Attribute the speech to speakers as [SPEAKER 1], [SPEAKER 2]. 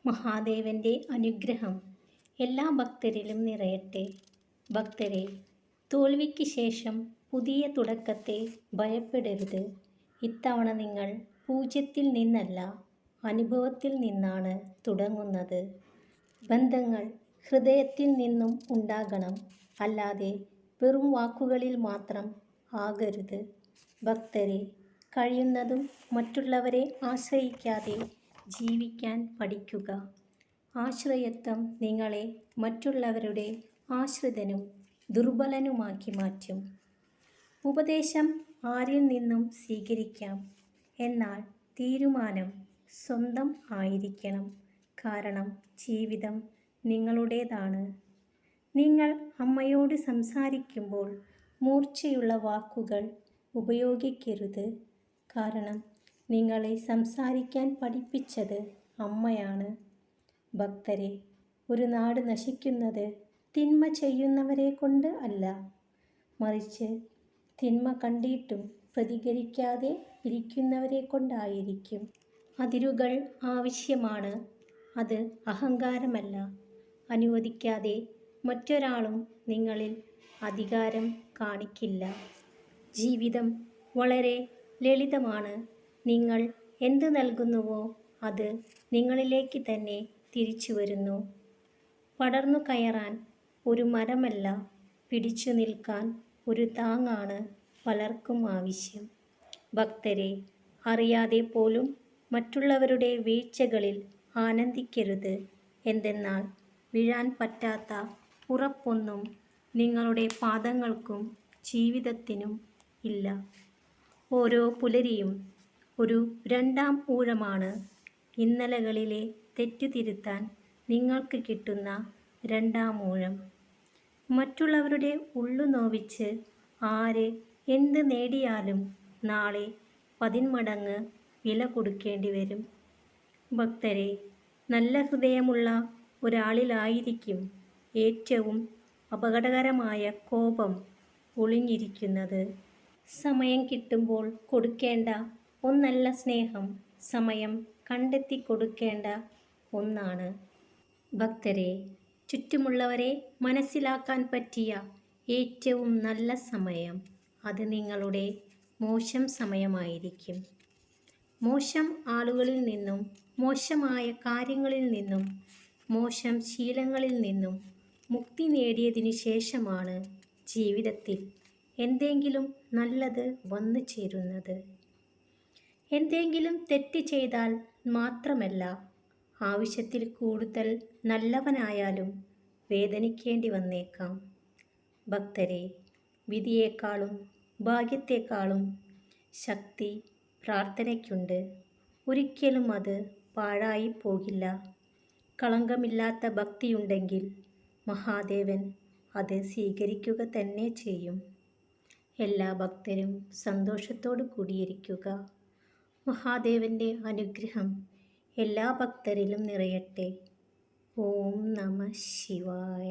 [SPEAKER 1] മഹാദേവന്റെ അനുഗ്രഹം എല്ലാ ഭക്തരിലും നിറയട്ടെ. ഭക്തരെ, തോൽവിക്ക് ശേഷം പുതിയ തുടക്കത്തെ ഭയപ്പെടരുത്. ഇത്തവണ നിങ്ങൾ പൂജ്യത്തിൽ നിന്നല്ല, അനുഭവത്തിൽ നിന്നാണ് തുടങ്ങുന്നത്. ബന്ധങ്ങൾ ഹൃദയത്തിൽ നിന്നും ഉണ്ടാകണം, അല്ലാതെ വെറും വാക്കുകളിൽ മാത്രം ആകരുത്. ഭക്തരെ, കഴിയുന്നതും മറ്റുള്ളവരെ ആശ്രയിക്കാതെ ജീവിക്കാൻ പഠിക്കുക. ആശ്രയത്വം നിങ്ങളെ മറ്റുള്ളവരുടെ ആശ്രിതനും ദുർബലനുമാക്കി മാറ്റും. ഉപദേശം ആരിൽ നിന്നും സ്വീകരിക്കാം, എന്നാൽ തീരുമാനം സ്വന്തം ആയിരിക്കണം. കാരണം ജീവിതം നിങ്ങളുടേതാണ്. നിങ്ങൾ അമ്മയോട് സംസാരിക്കുമ്പോൾ മൂർച്ചയുള്ള വാക്കുകൾ ഉപയോഗിക്കരുത്. കാരണം നിങ്ങളെ സംസാരിക്കാൻ പഠിപ്പിച്ചത് അമ്മയാണ്. ഭക്തരെ, ഒരു നാട് നശിക്കുന്നത് തിന്മ ചെയ്യുന്നവരെ കൊണ്ട് അല്ല, മറിച്ച് തിന്മ കണ്ടിട്ടും പ്രതികരിക്കാതെ ഇരിക്കുന്നവരെ കൊണ്ടായിരിക്കും. അതിരുകൾ ആവശ്യമാണ്, അത് അഹങ്കാരമല്ല. അനുവദിക്കാതെ മറ്റൊരാളും നിങ്ങളിൽ അധികാരം കാണിക്കില്ല. ജീവിതം വളരെ ലളിതമാണ്. നിങ്ങൾ എന്ത് നൽകുന്നുവോ അത് നിങ്ങളിലേക്ക് തന്നെ തിരിച്ചു വരുന്നു. പടർന്നു കയറാൻ ഒരു മരമല്ല, പിടിച്ചു നിൽക്കാൻ ഒരു താങ്ങാണ് പലർക്കും ആവശ്യം. ഭക്തരെ, അറിയാതെ പോലും മറ്റുള്ളവരുടെ വീഴ്ചകളിൽ ആനന്ദിക്കരുത്. എന്തെന്നാൽ വീഴാൻ പറ്റാത്ത ഉറപ്പൊന്നും നിങ്ങളുടെ പാദങ്ങൾക്കും ജീവിതത്തിനും ഇല്ല. ഓരോ പുലരിയും ഒരു രണ്ടാം ഊഴമാണ്. ഇന്നലകളിലെ തെറ്റു തിരുത്താൻ നിങ്ങൾക്ക് കിട്ടുന്ന രണ്ടാം ഊഴം. മറ്റുള്ളവരുടെ ഉള്ളു നോവിച്ച് ആര് എന്ത് നേടിയാലും നാളെ 10 മടങ്ങ് വില കൊടുക്കേണ്ടി വരും. ഭക്തരെ, നല്ല ഹൃദയമുള്ള ഒരാളിലായിരിക്കും ഏറ്റവും അപകടകരമായ കോപം ഒളിഞ്ഞിരിക്കുന്നത്. സമയം കിട്ടുമ്പോൾ കൊടുക്കേണ്ട ഒന്നല്ല സ്നേഹം, സമയം കണ്ടെത്തി കൊടുക്കേണ്ട ഒന്നാണ്. ഭക്തരെ, ചുറ്റുമുള്ളവരെ മനസ്സിലാക്കാൻ പറ്റിയ ഏറ്റവും നല്ല സമയം അത് നിങ്ങളുടെ മോശം സമയമായിരിക്കും. മോശം ആളുകളിൽ നിന്നും, മോശമായ കാര്യങ്ങളിൽ നിന്നും, മോശം ശീലങ്ങളിൽ നിന്നും മുക്തി നേടിയതിനു ശേഷമാണ് ജീവിതത്തിൽ എന്തെങ്കിലും നല്ലത് വന്നു ചേരുന്നത്. എന്തെങ്കിലും തെറ്റ് ചെയ്താൽ മാത്രമല്ല, ആവശ്യത്തിൽ കൂടുതൽ നല്ലവനായാലും വേദനിക്കേണ്ടി വന്നേക്കാം. ഭക്തരെ, വിധിയേക്കാളും ഭാഗ്യത്തെക്കാളും ശക്തി പ്രാർത്ഥനയ്ക്കുണ്ട്. ഒരിക്കലും അത് പാഴായി പോകില്ല. കളങ്കമില്ലാത്ത ഭക്തിയുണ്ടെങ്കിൽ മഹാദേവൻ അത് സ്വീകരിക്കുക തന്നെ ചെയ്യും. എല്ലാ ഭക്തരും സന്തോഷത്തോടു കൂടിയിരിക്കുക. മഹാദേവന്റെ അനുഗ്രഹം എല്ലാ ഭക്തരിലും നിറയട്ടെ. ഓം നമഃ ശിവായ.